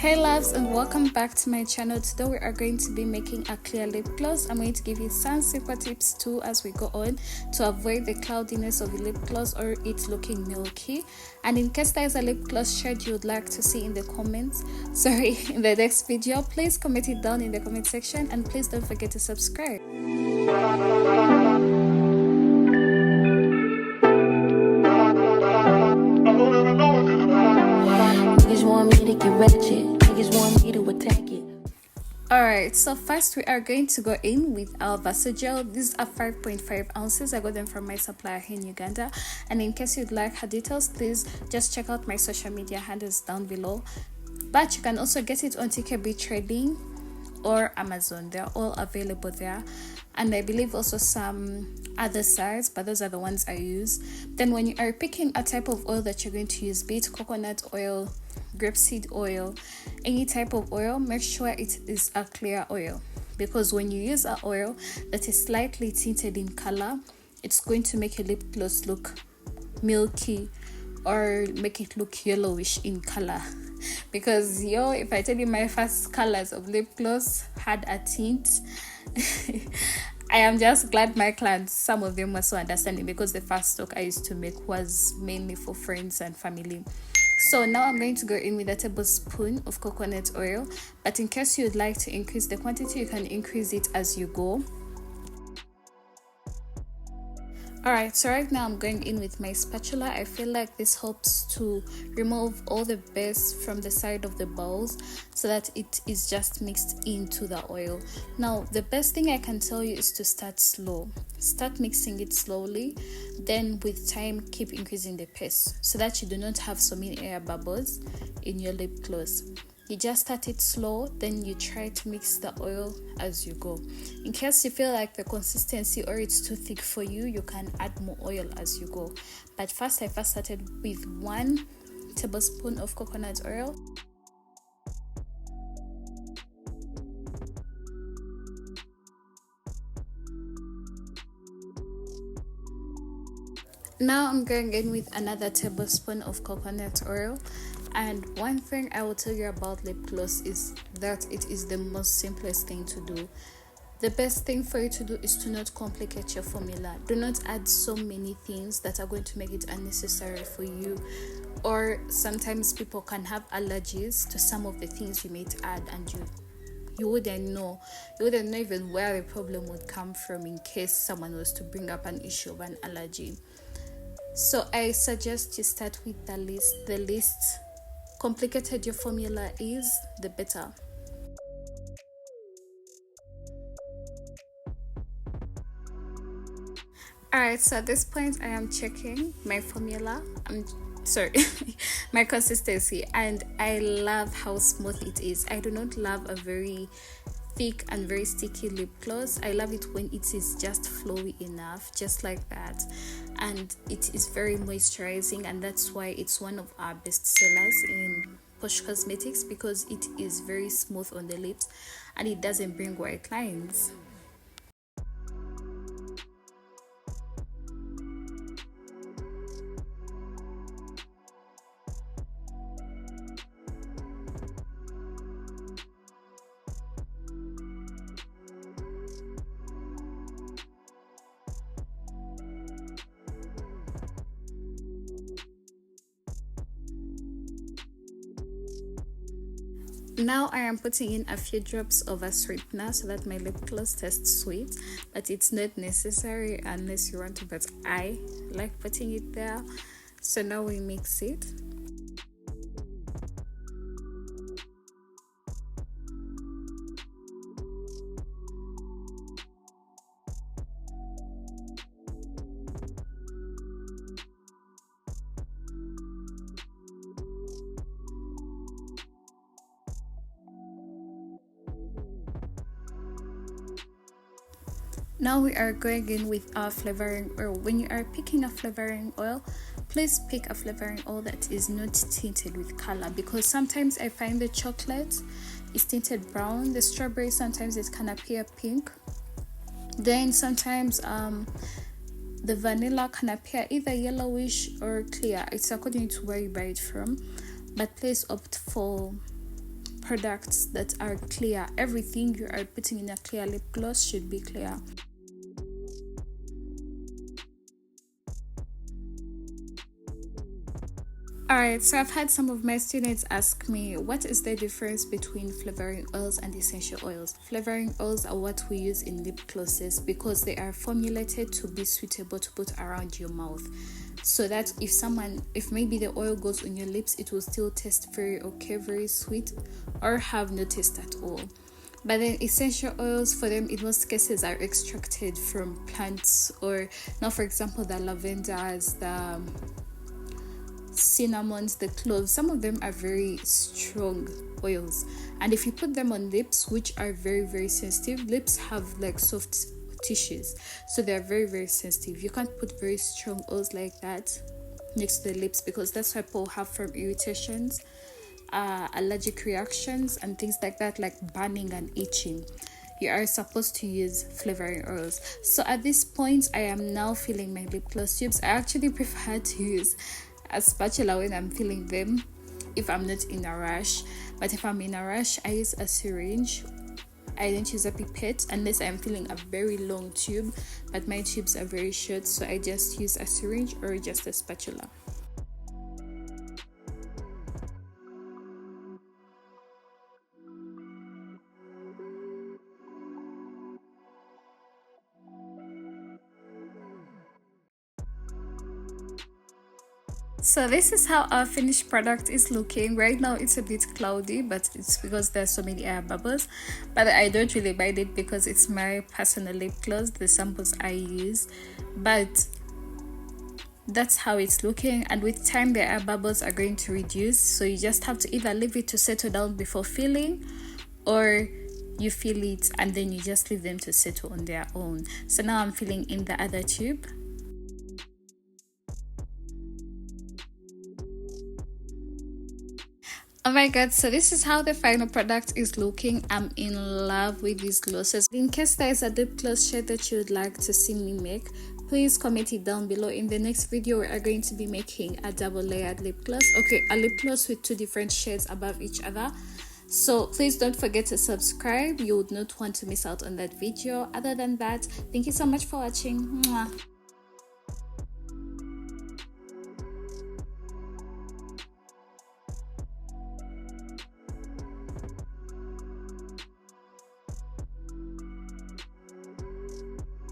Hey loves, and welcome back to my channel. Today we are going to be making a clear lip gloss. I'm going to give you some super tips too as we go on to avoid the cloudiness of your lip gloss or it looking milky. And in case there is a lip gloss shade you would like to see in the comments, in the next video, please comment it down in the comment section, and please don't forget to subscribe. Alright, so first we are going to go in with our Vasogel. These are 5.5 ounces. I got them from my supplier here in Uganda. And in case you'd like her details, please just check out my social media handles down below. But you can also get it on TKB Trading or Amazon. They're all available there. And I believe also some other sites, but those are the ones I use. Then when you are picking a type of oil that you're going to use, be it coconut oil, grapeseed oil, any type of oil, make sure it is a clear oil, because when you use an oil that is slightly tinted in color, it's going to make your lip gloss look milky or make it look yellowish in color. Because if I tell you my first colors of lip gloss had a tint, I am just glad my clients, some of them were so understanding, because the first stock I used to make was mainly for friends and family. So now I'm going to go in with a tablespoon of coconut oil, but in case you'd like to increase the quantity, you can increase it as you go. Alright, so right now I'm going in with my spatula. I feel like this helps to remove all the base from the side of the bowls so that it is just mixed into the oil. Now, the best thing I can tell you is to start slow. Start mixing it slowly, then with time keep increasing the pace so that you do not have so many air bubbles in your lip gloss. You just start it slow, then you try to mix the oil as you go. In case you feel like the consistency or it's too thick for you, you can add more oil as you go. But I first started with 1 tablespoon of coconut oil. Now I'm going in with another tablespoon of coconut oil. And one thing I will tell you about lip gloss is that it is the most simplest thing to do. The best thing for you to do is to not complicate your formula. Do not add so many things that are going to make it unnecessary for you. Or sometimes people can have allergies to some of the things you may add, and you wouldn't know even where the problem would come from in case someone was to bring up an issue of an allergy. So I suggest you start with the least. The least complicated your formula is, the better. Alright, so at this point I am checking my formula. My consistency, and I love how smooth it is. I do not love a very thick and very sticky lip gloss. I love it when it is just flowy enough, just like that, and it is very moisturizing, and that's why it's one of our best sellers in Posh Cosmetics, because it is very smooth on the lips and it doesn't bring white lines. Now I am putting in a few drops of a sweetener so that my lip gloss tastes sweet, but it's not necessary unless you want to, but I like putting it there. So now we mix it. Now we are going in with our flavoring oil. When you are picking a flavoring oil, please pick a flavoring oil that is not tinted with color, because sometimes I find the chocolate is tinted brown, the strawberry sometimes it can appear pink, then sometimes the vanilla can appear either yellowish or clear. It's according to where you buy it from, but please opt for products that are clear. Everything you are putting in a clear lip gloss should be clear. Alright, so I've had some of my students ask me, what is the difference between flavoring oils and essential oils? Flavoring oils are what we use in lip glosses because they are formulated to be suitable to put around your mouth. So that if maybe the oil goes on your lips, it will still taste very okay, very sweet, or have no taste at all. But then essential oils, for them in most cases, are extracted from plants, or now for example the lavenders, the cinnamons, the cloves. Some of them are very strong oils, and if you put them on lips which are very, very sensitive, lips have like soft tissues, so they're very, very sensitive. You can't put very strong oils like that next to the lips because that's why people have from irritations, allergic reactions and things like that, like burning and itching. You are supposed to use flavoring oils. So at this point, I am now filling my lip gloss tubes. I actually prefer to use a spatula when I'm filling them if I'm not in a rush, but if I'm in a rush, I use a syringe. I don't use a pipette unless I'm filling a very long tube, but my tubes are very short, so I just use a syringe or just a spatula. So this is how our finished product is looking. Right now it's a bit cloudy, but it's because there's so many air bubbles, but I don't really mind it because it's my personal lip gloss, the samples I use. But that's how it's looking, and with time the air bubbles are going to reduce, so you just have to either leave it to settle down before filling, or you fill it and then you just leave them to settle on their own. So now I'm filling in the other tube. Oh my god, so this is how the final product is looking. I'm in love with these glosses. In case there is a lip gloss shade that you would like to see me make, please comment it down below. In the next video, we are going to be making a double layered lip gloss. Okay, a lip gloss with 2 different shades above each other. So please don't forget to subscribe. You would not want to miss out on that video. Other than that, thank you so much for watching. Mwah.